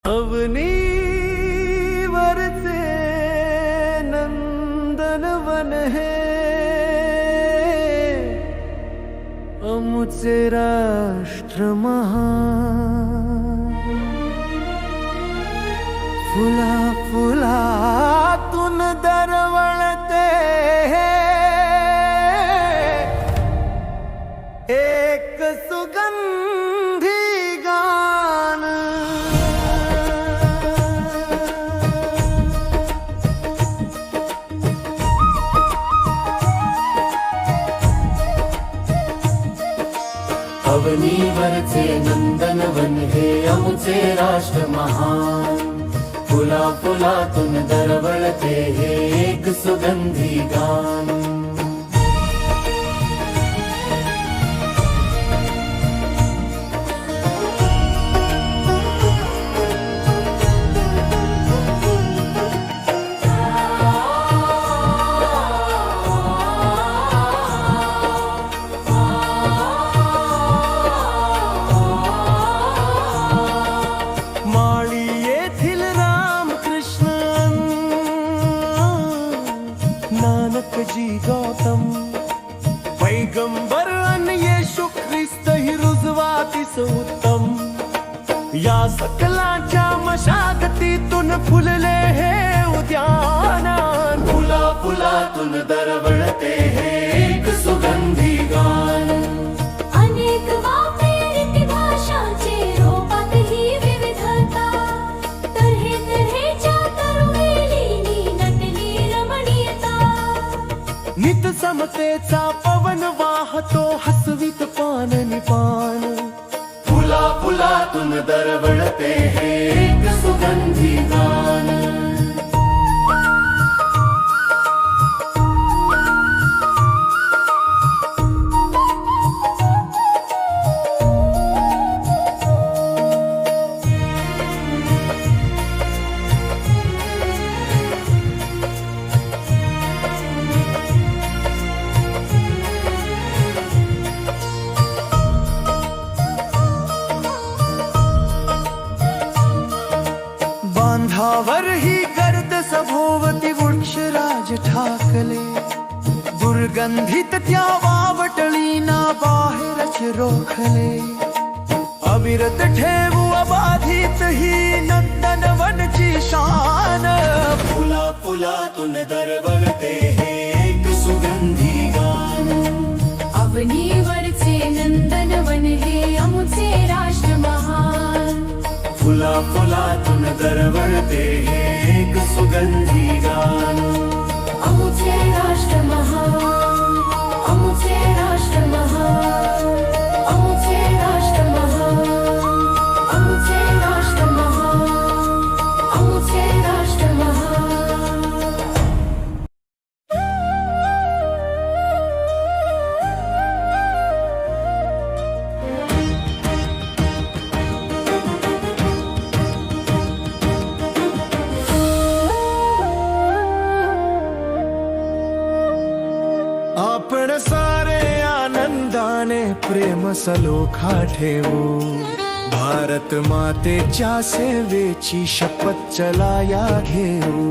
अवनी वरचे नंदनवन है, अमुचे राष्ट्र महान. फुला फुलातून दरवळते एक सुगंधी गान. अवनीवरचे नंदनवन हे अमुचे राष्ट्र महान. फुला फुलातून दरवळते हे एक सुगंधी गान. नानकजी गौतम पैगंबर आणि येशू ख्रिस्त ही रुजवातीस उत्तम. या सकलाच्या मशागतीतून फुलले हे उद्यान. फुला फुलातून दरवळते हे एक सुगंधी गान. अनेक वापेरीती भाषांचे रोपात ही विविधता. तऱ्हे तऱ्हेच्या तरुणींनी नटली रमणीयता. नित समतेचा पवन वाहतो हसवीत पान निपान. फुला फुलातून दरवळते हे एक सुगंधी गान. बांधावर ही गर्द सभोवती वृक्षराज ठाकले. दुर्गंधित त्या वावटळीना बाहेरच रोखले. अविरत ठेवू अबाधित ही नंदनवनची शान. फुला फुलातून दरवळते हे एक सुगंधी गान. अवनीवरचे नंदनवन हे अमुचे राष्ट्र महान. फुला फुलातून दरवळते हे एक सुगंधी गान. अमुचे राष्ट्र महान. अमुचे राष्ट्र महान. अमुचे राष्ट्र महान. अमुचे राष्ट्र महान. अमुचे राष्ट्र महान. आपण सारे आनंदाने प्रेम सलोखा ठेवू. भारत मातेच्या सेवेची शपथ चलाया घेऊ.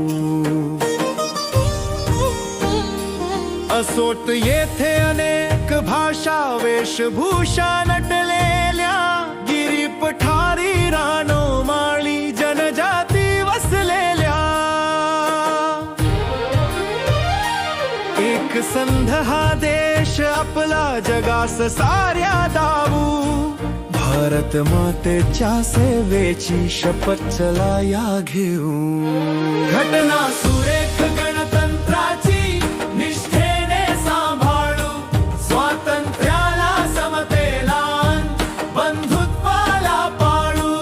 असोट येथे अनेक भाषा वेशभूषा नटलेल्या. गिरी पठारी रानो माळी जनजाती वसलेल्या. एक संध हा देश आपला जगास साऱ्या दावू. भारत मातेच्या सेवेची शपथ चलाया घेऊ. घटना सुरेख गणतंत्राची निष्ठेने सांभाळू. स्वातंत्र्याला समतेला बंधुत्वाला पाळू.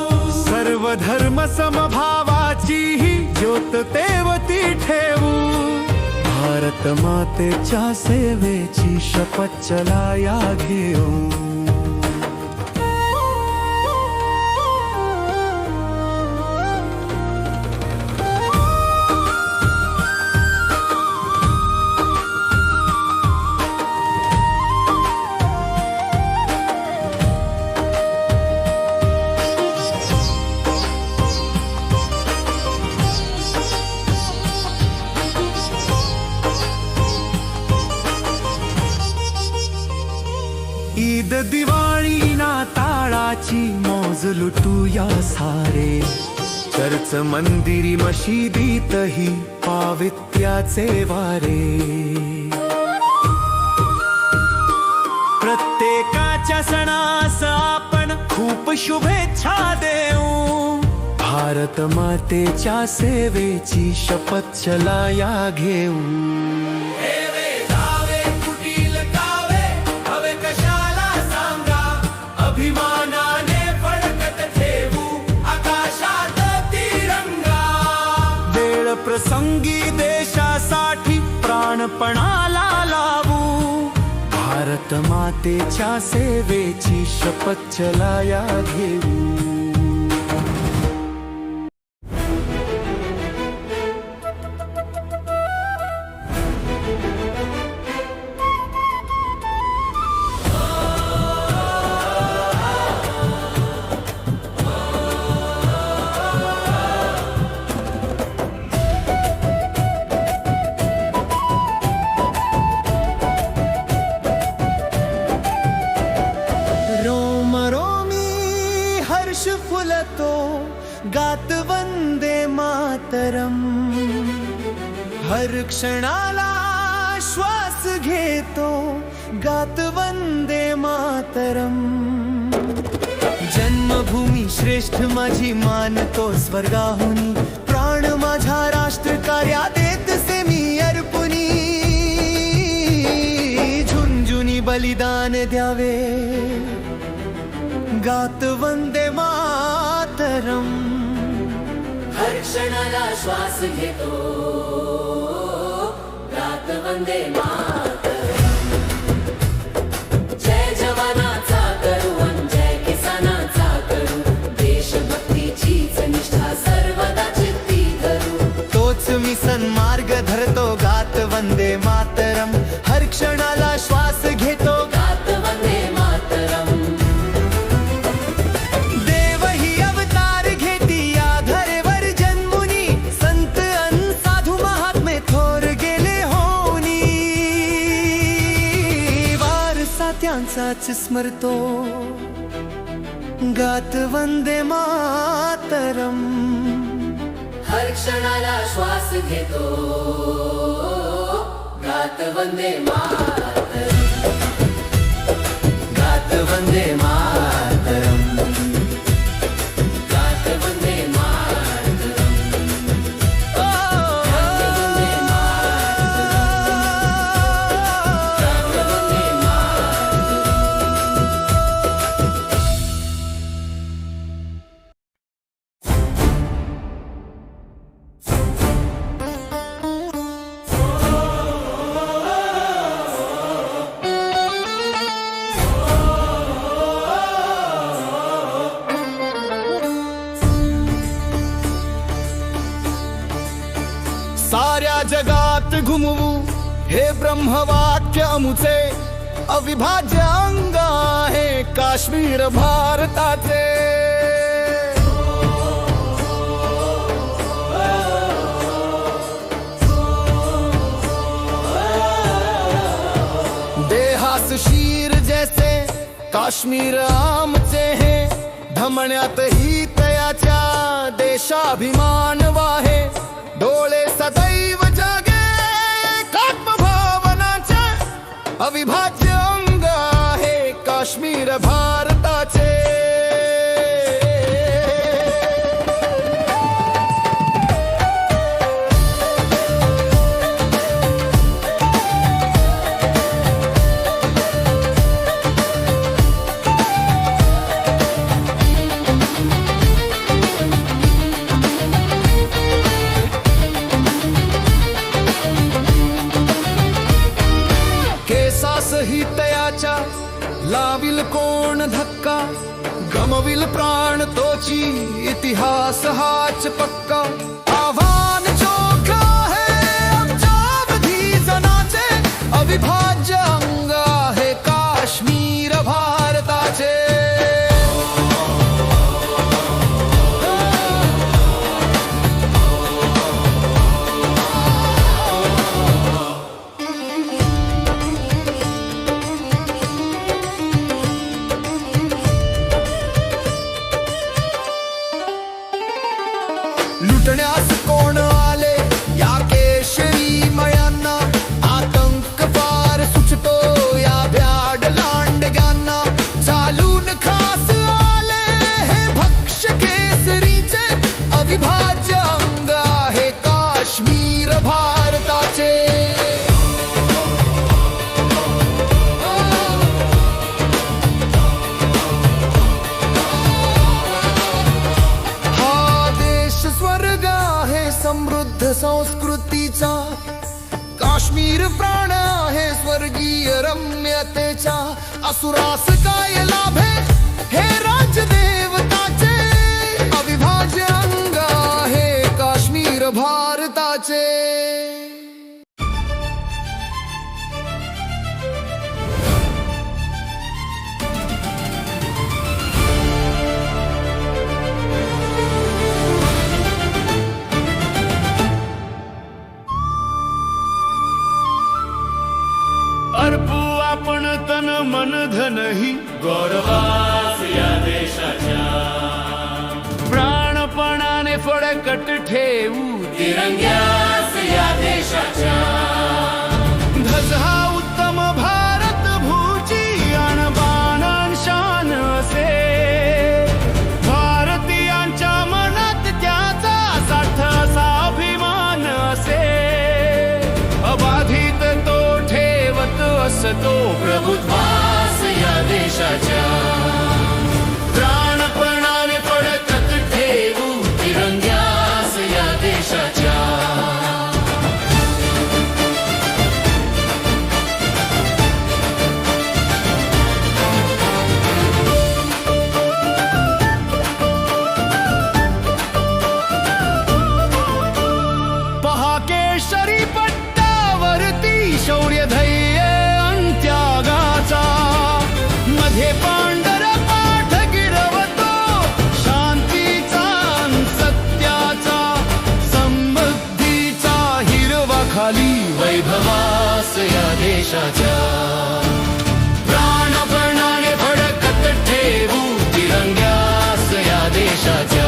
सर्व धर्म समभावाची ही ज्योत तेवती ठेवू. भारत मातेच्या सेवेची शपथ चलाया घेऊ. लुटूया सारे चर्च मंदिरी मशिदीतही पावित्र्याचे वारे प्रत्येकाच्या सणास आपण खूप शुभेच्छा देऊ भारत मातेच्या सेवेची शपथ चला या घेऊ अभिमानाने फडकत ठेवू आकाशात तिरंगा वेळ प्रसंगी देशासाठी प्राणपणाला लावू भारत मातेच्या सेवेची शपथ चला या घेऊ हर्ष फुलतो गात वंदे मातरम हर क्षणाला श्वास घेतो गात वंदे मातरम जन्मभूमी श्रेष्ठ माझी मानतो स्वर्गाहुनी प्राण माझ्या राष्ट्र कार्यात देतसे मी अर्पुनी झुंझुनी बलिदान द्यावे गात वंदे मातरम हर क्षणाला श्वास घेतो गात वंदे मातरम जय जवानाचा करू अन जय किसानाचा करू देशभक्तीचीच निष्ठा सर्वदा चित्ती धरू तोच मी सन्मार्ग धरतो गात वंदे मातरम हर क्षणाला श्वास घेतो गात वंदे मातरम त्यांचाच स्मरतो गात वंदे मातरम हर क्षणाला श्वास घेतो गात वंदे मातरम गात वंदे मातरम गात वंदे मातरम साऱ्या जगात घुमवू हे ब्रह्मवाक्य अमुचे अविभाज्य अंग आहे काश्मीर भारताचे देहास शीर जैसे काश्मीर आमचे हे धमण्यात ही तयाच्या देशाभिमान वाहे डोळे सदैव जागे एकात्मभावनाचे अविभाज्य अंग आहे काश्मीर भारताचे हितयाच्या लाविल कोण धक्का गमविल प्राण तोची इतिहास हाच पक्का आव्हान चोखा है आमच्या अवधी जनाचे अविभाज्य अंग आहे काश्मीर भारताचे लुटण्यास कोण आले या केशरी मयांना आतंक फार सुचतो या भ्याड लांडग्यांना चालून खास आले हे भक्ष केसरीचे अविभाज्य अंग आहे काश्मीर भारताचे स्वर्ग आहे समृद्ध संस्कृतीचा काश्मीर प्राण आहे स्वर्गीय रम्यतेचा असुरास काय लाभे हे राजदेवताचे अविभाज्य अंग आहे काश्मीर भारताचे अर्पू आपण तन मन धनही गौरवास या देशाच्या प्राणपणाने फडकट ठेवू तिरंग्यास या देशाच्या ध्वज हा उत्तम भारत भूची आणबाण शान असे भारतीयांच्या मनात त्याचा साठ असा अभिमान असे अबाधित तो ठेवत असतो प्रभुत्वास या देशाच्या प्राणपणाने फडकत ठेवू तिरंग्यास या देशाच्या पहा केशरी पट्टावरती शौर्य धैर्य अंत्यागाचा मध्ये पांढर पाठ गिरवतो शांतीचा अन सत्याचा समृद्धीचा हिरवा खाली वैभवास या देशाच्या प्राणपणाने फडकत ठेवू तिरंग्यास या देशाच्या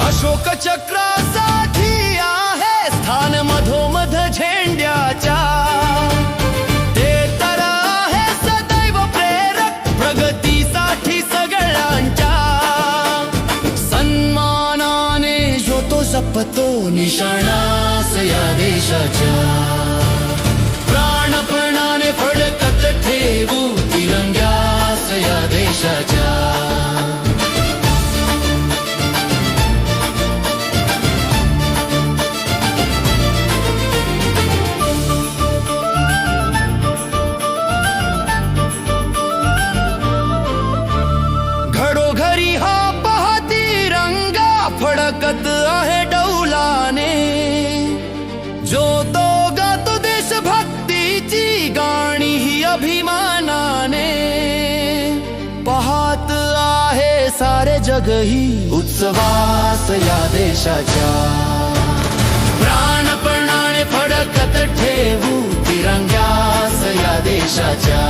अशोक चक्रासाठी आहे स्थान मधोमध झेंड्याच्या ते तर आहे सदैव प्रेरक प्रगतीसाठी सगळ्यांच्या सन्मानाने जो तो जपतो निशाणास या देशाच्या प्राणपणाने फडकत ठेवू तिरंग्यास या देशाच्या घडोघरी हा पहा तिरंगा फडकत आहे डौलाने जो तो गातो देशभक्तीची गाणी ही अभिमानाने पाहत आहे सारे जगही उत्सवास या देशाच्या प्राणपणाने फडकत ठेवू तिरंग्यास या देशाच्या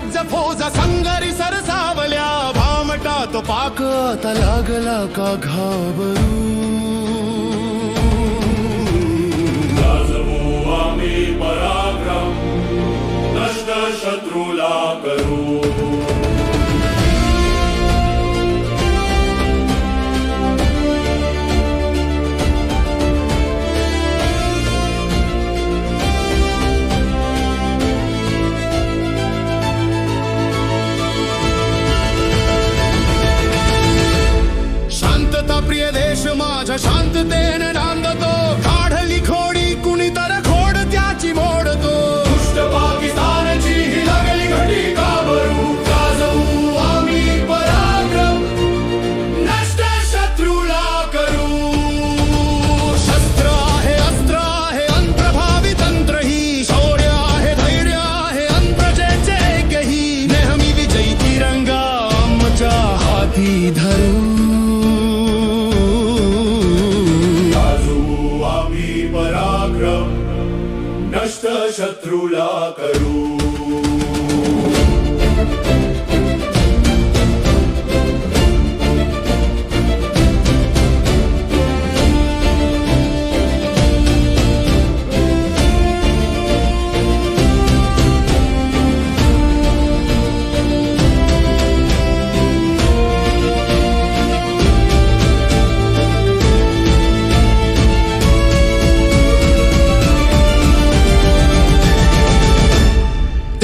गज फौजा संगरी सरसावल्या भामटा तो पाक आता लागला का घाबरू गाजवू आम्ही पराक्रम नष्ट शत्रूला करू शांतता प्रिय देश माझ्या शांततेने नांदतो काढली खोडी कुणी तर खोड त्याची मोडतो दुष्ट पाकिस्तानची ही लागली घडी का भरू गाजवू आम्ही पराक्रम नष्ट शत्रूला करू शस्त्र आहे अस्त्र आहे अंतर्भावी तंत्र ही शौर्य आहे धैर्य आहे अंतजेचे एकही नेहमी विजयी तिरंगा आमच्या हाती धरू गाजवू आम्ही पराक्रम नष्ट शत्रूला करू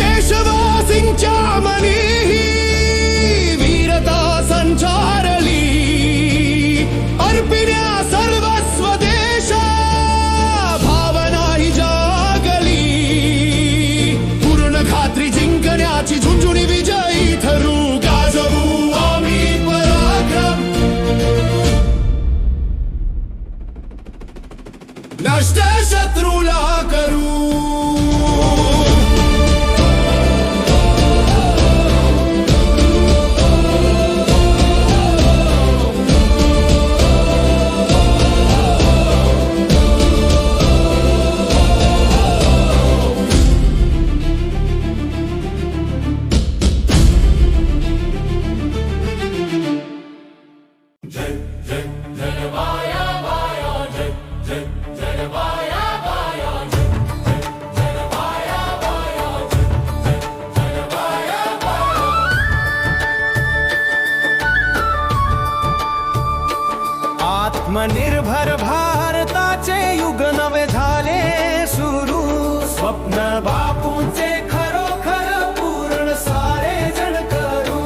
देशवासींच्या मनी ही वीरता संचारली अर्पिण्या सर्वस्व देशा भावना ही जागली पूर्ण खात्री जिंकण्याची झुंझुणी विजयी ठरू गाजवू आम्ही पराक्रम नष्ट शत्रूला करू आत्मनिर्भर भारताचे युग नवे झाले सुरू स्वप्न बापूंचे खरोखर पूर्ण सारे जण करू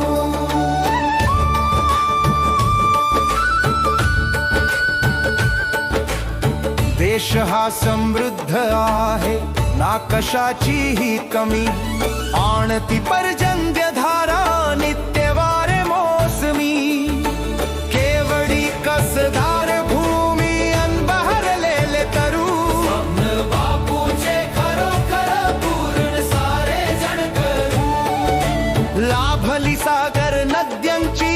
देश हा समृद्ध आहे ना कशाचीही कमी आणती पर्जन्य धारा नित्यवारे मोसमी केवडी कसदार भूमी अनबहरलेले तरू स्वप्न बापूचे खरोखर पूर्ण सारे जण करू लाभली सागर नद्यांची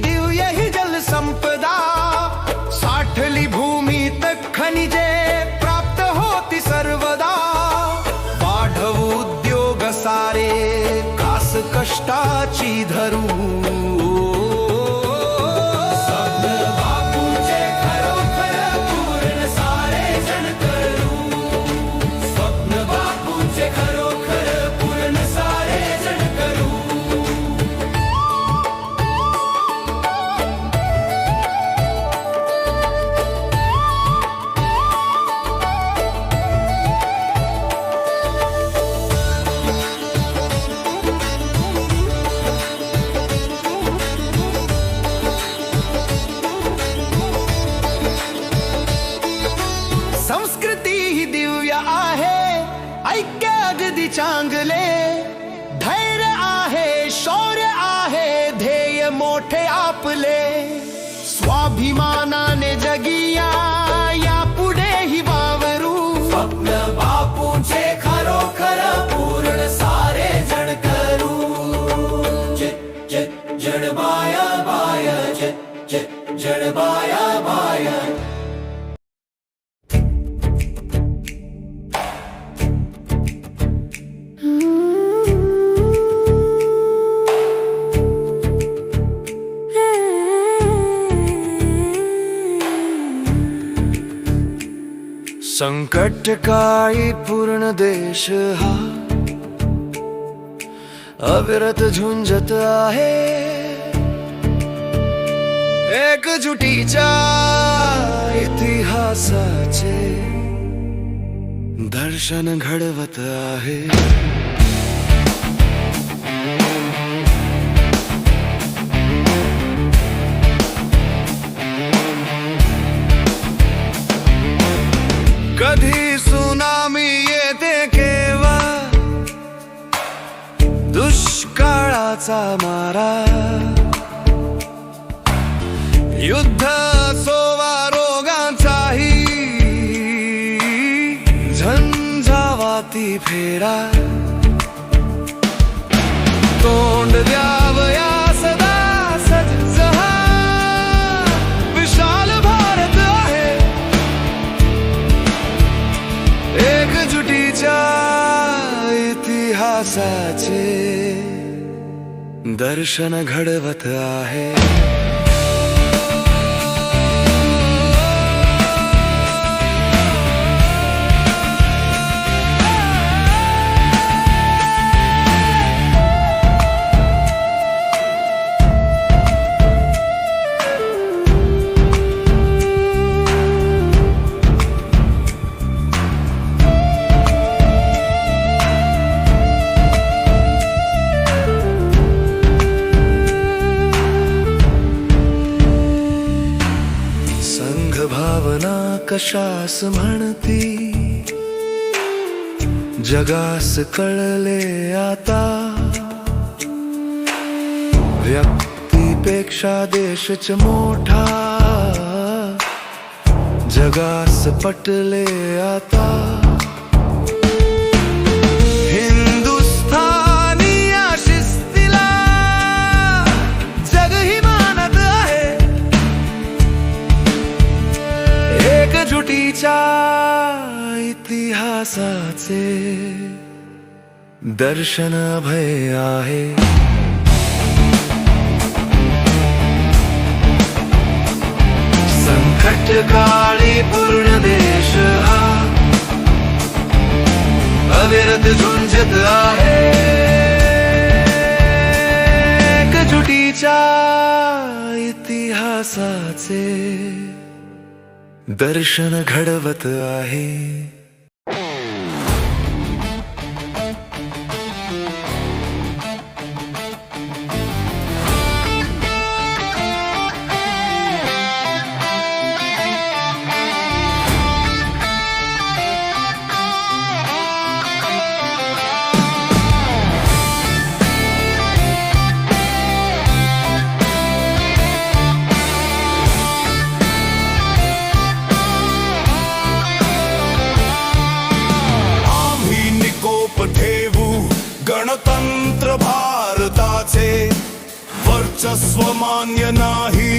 दिव्य ही जलसंपदा साठली भूमीत खनिजे प्राप्त होती सर्वदा वाढवू उद्योग सारे कास कष्टाची धरू संस्कृती ही दिव्य आहे ऐक्य अगदी चांगले धैर्य आहे शौर्य आहे ध्येय मोठे आपले स्वाभिमानाने जगिया या पुढे ही वावरू स्वप्न बापूंचे खरोखर पूर्ण सारे जण करू जण बाया बाया जण बाया बाया संकट काळी पूर्ण देश हा अविरत झुंजत आहे, एकजुटीच्या इतिहासाचे दर्शन घडवत आहे. कधी सुनामी येते केव्हा दुष्काळाचा मारा, युद्ध सोवा रोगांचाही झंझावाती फेरा, तोंड द्यावया सदा सज्ज हा विशाल भारत आहे, एकजुटीच्या इतिहासाचे दर्शन घडवत आहे. भावना कशास म्हणती जगास कळले आता, व्यक्तीपेक्षा देशच मोठा जगास पटले आता. हिंदुस्थानी या शिस्तीला जगही मानत आहे, एकजुटीच्या इतिहासाचे दर्शन अभय आहे. संकट काळी पूर्ण देश हा अविरत झुंजत आहे, एकजुटीच्या इतिहासाचे दर्शन घडवत आहे. गणतंत्र भारताचे वर्चस्व मान्य नाही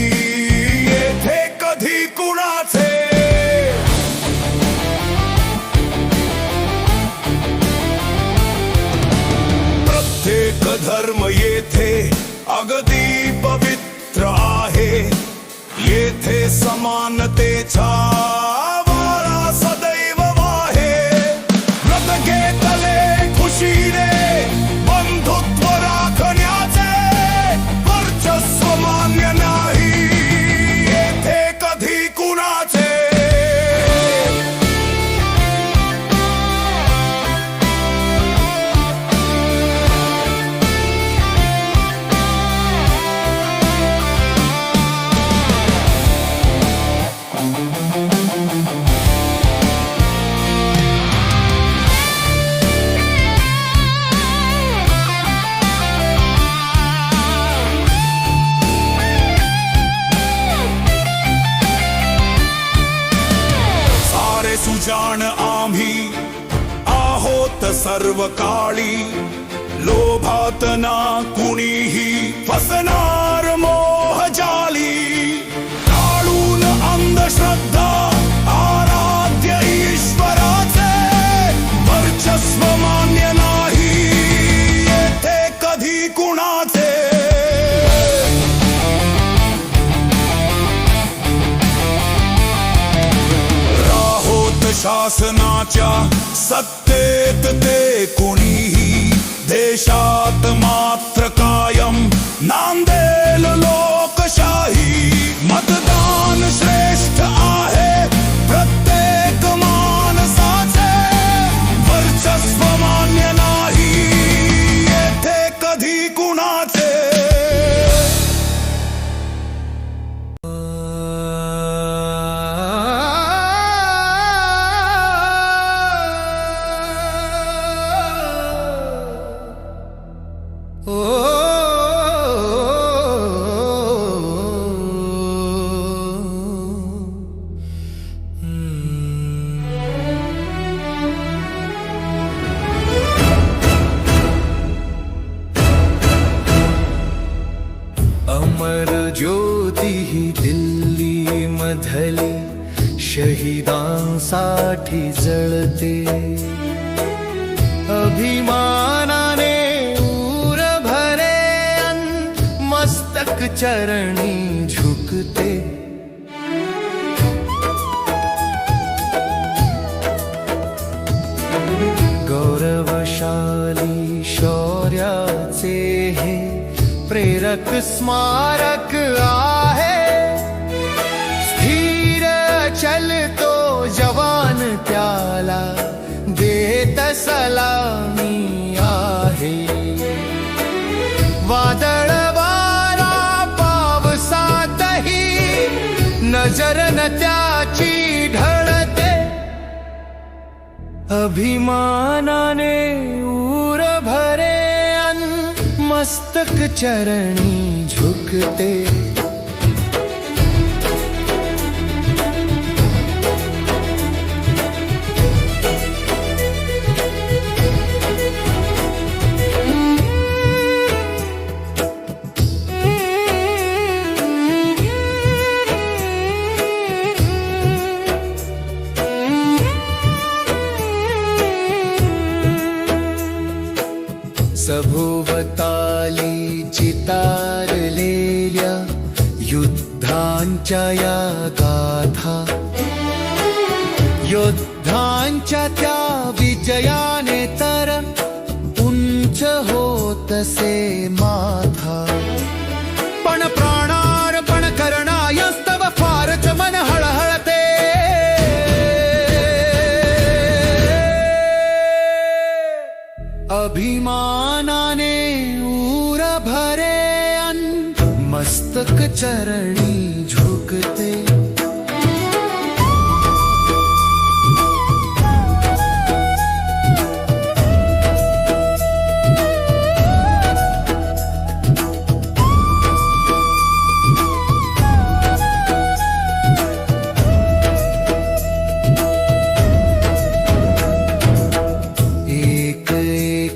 येथे कधी कुणाचे. प्रत्येक धर्म येथे अगदी पवित्र आहे, येथे समानतेचा वारा सदैव वाहे. व्रत घेतले खुशीने बंधुत्व राखण्याचे, वर्चस्व मान्य नाही येथे कधी कुणाचे. सुजाण आम्ही आहोत सर्व काळी, लोभात ना कुणीही फसणार मोह जाली. काढून अंधश्रद्धा आराध्य ईश्वराचे, वर्चस्व मान्य नाही येथे कधी कुणाचे. शासनाच्या सत्तेत ते कोणीही देशात मात्र कायम नांदेल लोकशाही मतदान श्रेष्ठ आहे प्रत्येक माणसाचे वर्चस्व मान्य नाही येथे कधी कुणाचे अमर ज्योती ही दिल्ली मधली शहीदांसाठी जळते अभिमानाने ऊर भरे अन मस्तक चरणी झुकते गौरवशाली शौर्याचे हे प्रेरक स्मारक आहे स्थिर चलतो जवान त्याला देत सलामी आहे वादळ वारा पावसातही नजर न त्याची ढळते अभिमानाने ऊर भरे अन मस्तक चरणी झुकते सभोवताली चितारलेल्या युद्धांच्या या गाथा योद्धांच्या त्या विजयाने तर उंच होतसे माथा पण प्राणार्पण करणायस्तव फारच मन हळहळते अभिमानाने ऊर भरे अन मस्तक चरणी झुकते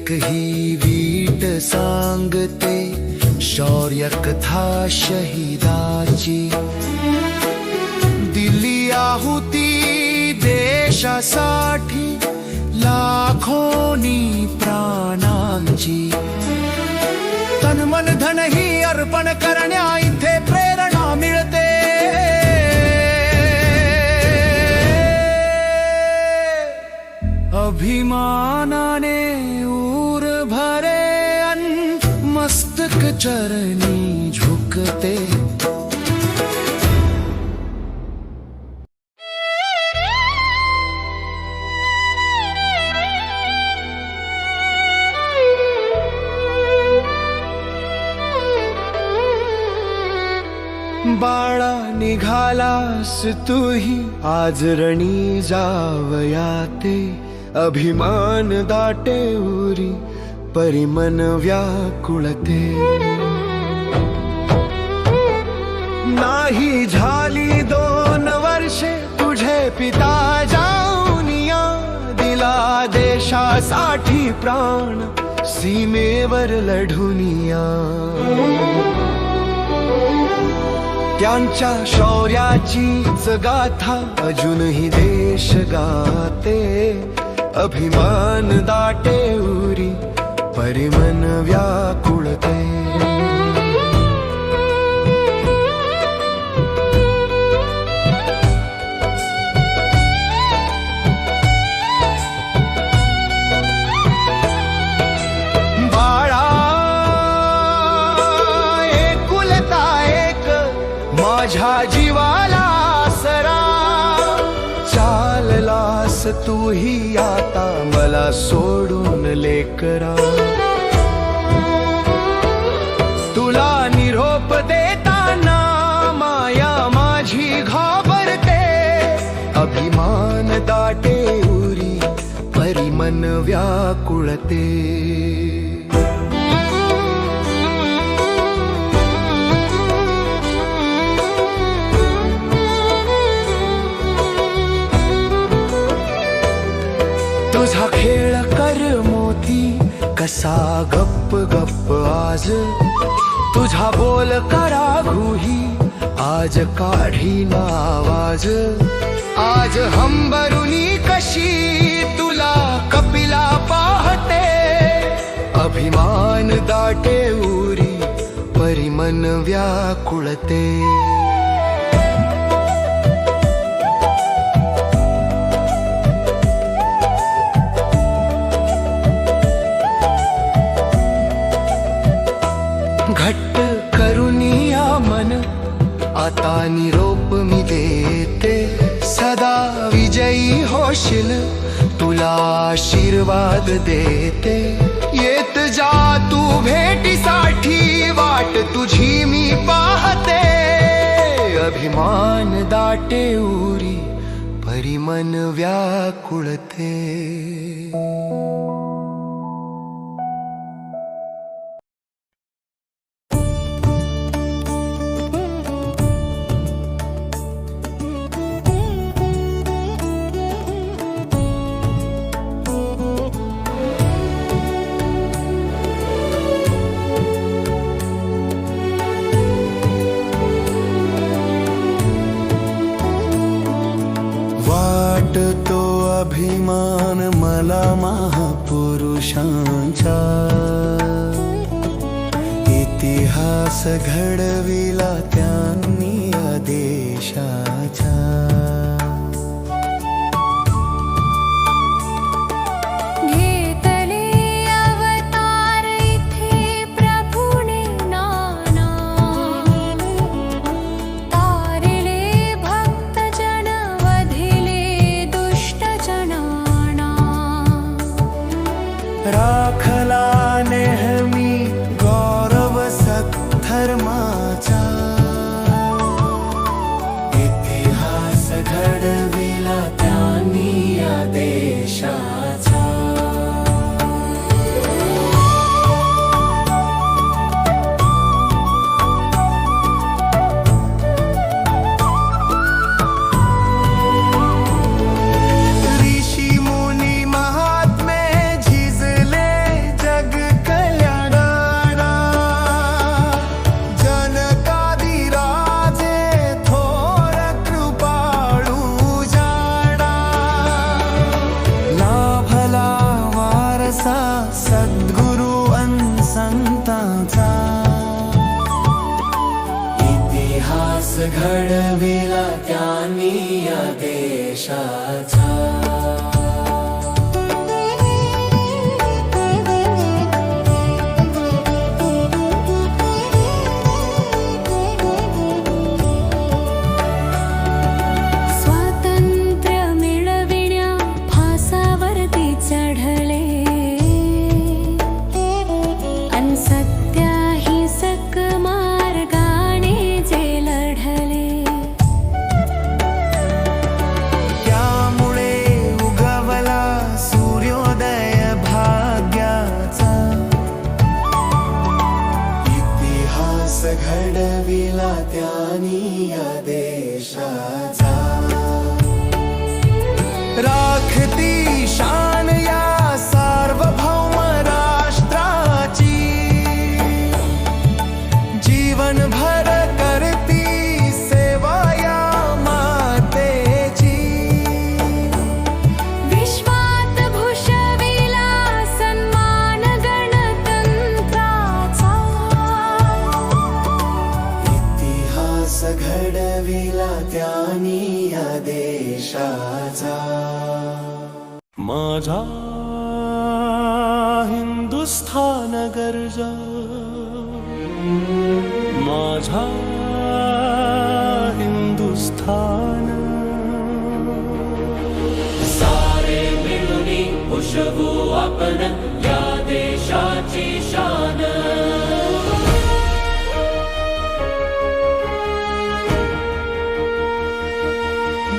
ही वीट सांगते शौर्य कथा शहीदाची दिली आहुती देशासाठी लाखोनी प्राणांची तन मन धन ही अर्पण करण्या इथे प्रेरणा मिळते अभिमानाने ऊर भरे अन मस्तक चरणी झुकते बाळा निघालास तूही आज रणी जावयाते अभिमान दाटे उरी परिमन व्याकुळते नाही झाली 2 वर्षे तुझे पिता जाऊनिया दिला देशासाठी प्राण सीमेवर लढुनिया त्यांच्या शौर्याचीच गाथा अजूनही देश गाते अभिमान दाटे उरी परिमन व्याकुळते तूही आता मला सोडून लेकरा. तुला निरोप देताना माया माझी घाबरते. अभिमान दाटे उरी परी मन व्याकुळते. तुझा खेळ कर मोती कसा गप्प गप्प आज. तुझा बोल करा घुही आज काढी ना आवाज. आज हंबरुनी कशी तुला कपिला पाहते. अभिमान दाटे उरी परी मन व्याकुळते. घट्ट करुनिया मन आता निरोप मी देते. सदा विजयी होशील तुला आशीर्वाद देते. येत जा तू भेटीसाठी वाट तुझी मी पाहते. अभिमान दाटे उरी परी मन व्याकुळते. वाटतो अभिमान मला महापुरुषांचा. इतिहास घडविला त्यांनी या देशाचा. घेतले अवतार इथे प्रभुने नाना. तारिले भक्त जन वधिले दुष्ट जनाना. राखला नेहमी गौरव सत्धर्माचा. इतिहास घडविला त्यांनी या देशाचा. ऋषी मुनी महात्मे झिजले जग कल्याणाला. जनकादिराजे थोर कृपाळू जाडा. लाभला वारसा सद्गुरु अन संतांचा. इतिहास घडविला त्यांनी या देशाचा. स्वातंत्र्य मिळविण्या फासावरती चढले. अन सत्याहिंसक मार्गाने जे लढले. त्यामुळे उगवला सूर्योदय भाग्याचा. इतिहास घडविला त्यांनी या देशाचा. राखती शान या सार्वभौम राष्ट्राची. जीवनभर करती सेवा या मातेची. विश्वात भूषविला सन्मान गणतंत्राचा. इतिहास घडविला त्यांनी या देशाचा. माझा हिंदुस्थान गर्जा. माझा हिंदुस्थान. सारे आपण या देशाची शान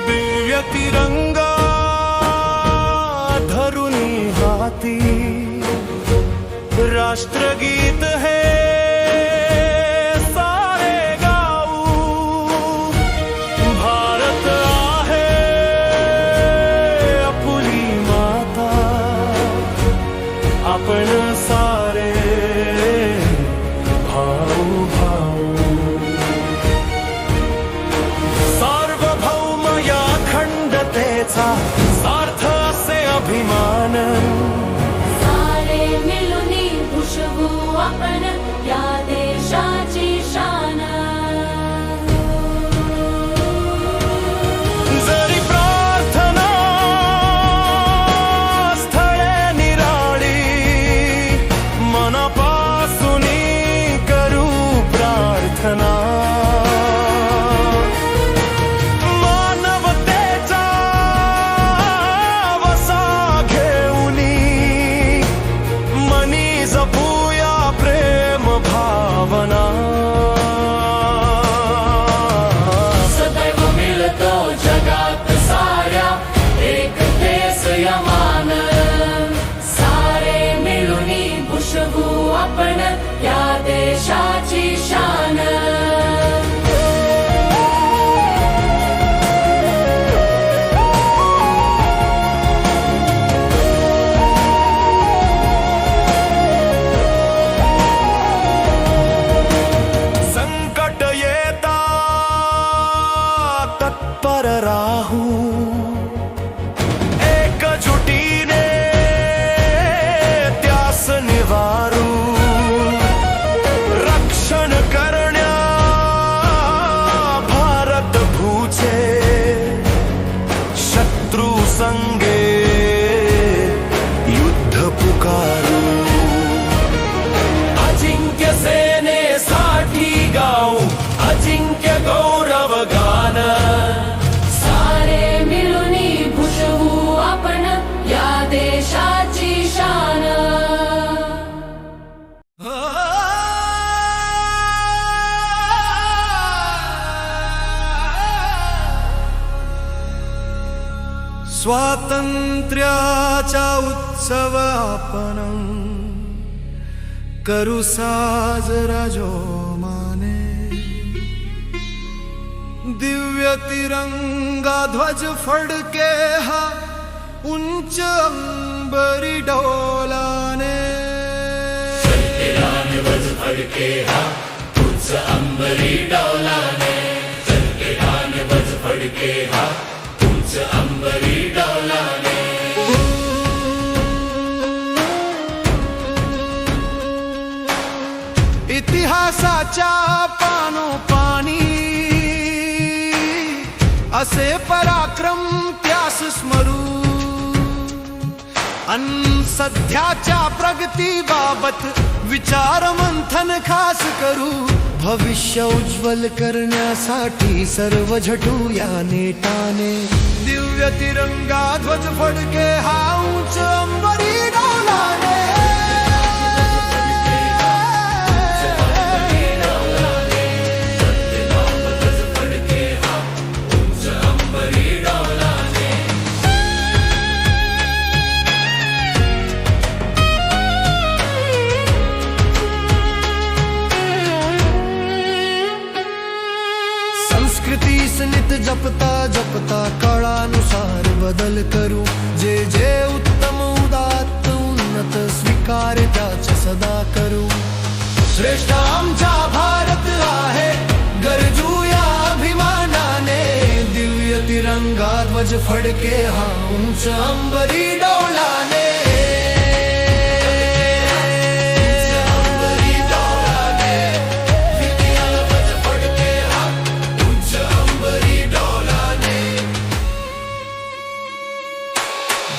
दिव्य तिरंगा धरुनी हाती राष्ट्रगीत है सारे गाऊ भारत आहे आपुली माता आपण सारे भाऊ भाऊ सार्वभौम या खंडतेचा सार्थ असे अभिमान सारे मिळून भुषवू आपण या देशाची शान जरी प्रार्थना स्थळे निराळी मनापासून करू प्रार्थना मानवतेचा वसा घेऊनी मनी जपूया प्रेम भावना सदैव मिळतो जगात साऱ्या एकतेस यमान सारे मिळून भुषवू आपण या देशाची शान संकट येता तत्पर राहू एकजुटीने त्यास निवारू रक्षण करण्या भारत भूचे शत्रु संगे युद्ध पुकारू अजिंक्य सेनेसाठी गाऊ अजिंक्य गौरव गान सारे मिळून भुषवू आपण या देशाची शान स्वातंत्र्याचा उत्सव आपण करू साजरा जोमाने दिव्य तिरंगा ध्वज फडके हा उंच अंबरी डोलाने इतिहासाच्या पानोपानी असे पराक्रम त्यास स्मरू अन सध्याच्या प्रगतीबाबत विचार मंथन खास करू भविष्य उज्ज्वल करण्यासाठी सर्व झटूया नेटाने दिव्य तिरंगा ध्वज फडके हा उंच अंबरी डोलाने संस्कृतीस नित जपता जपता काळानुसार बदल करू जे जे उत्तम उदात्त उन्नत स्वीकार त्याचा सदा करू श्रेष्ठ आमचा भारत आहे गरजू या अभिमानाने दिव्य तिरंगा ध्वज फडके हा उंच अंबरी डोलाने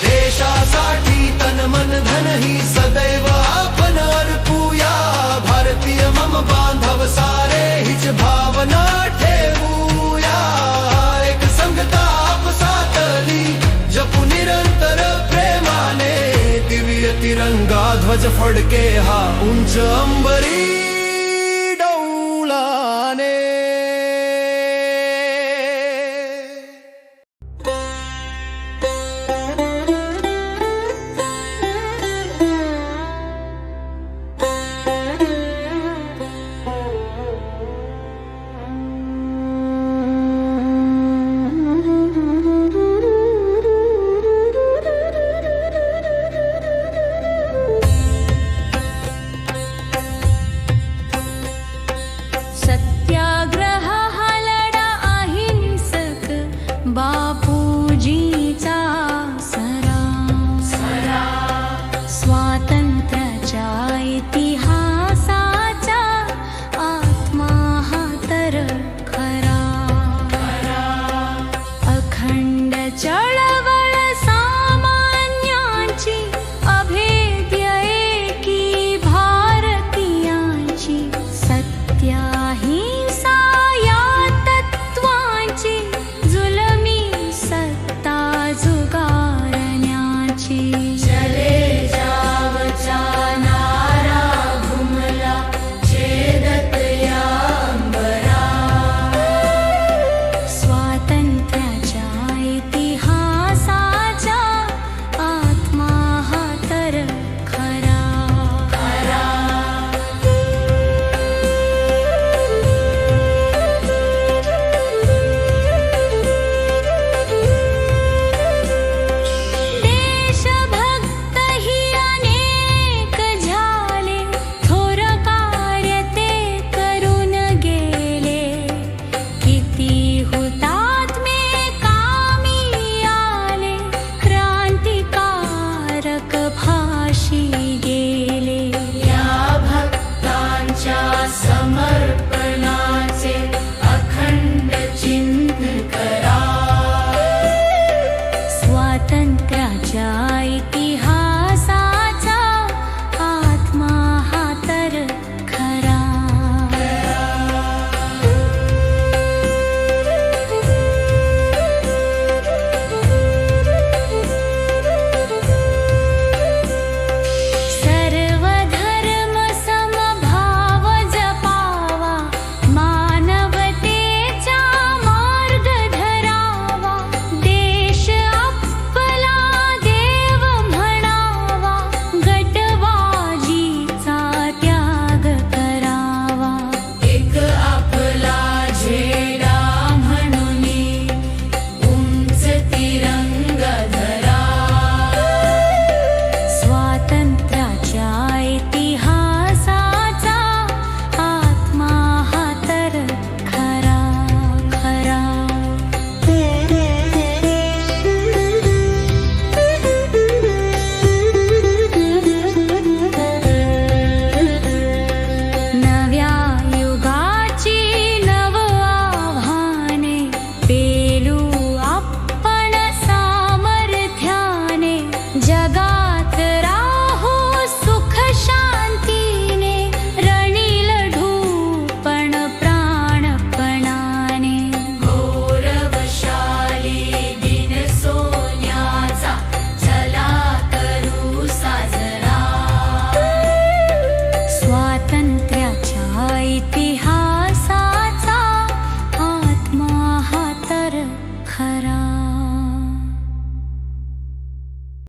देशासाठी तन मन धन ही सदैव आपण अर्पूया भारतीय मम बांधव सारे हिच भावना ठेवूया एक संगता आपसातली जपू निरंतर प्रेमाने ध्वज फडके हा उंच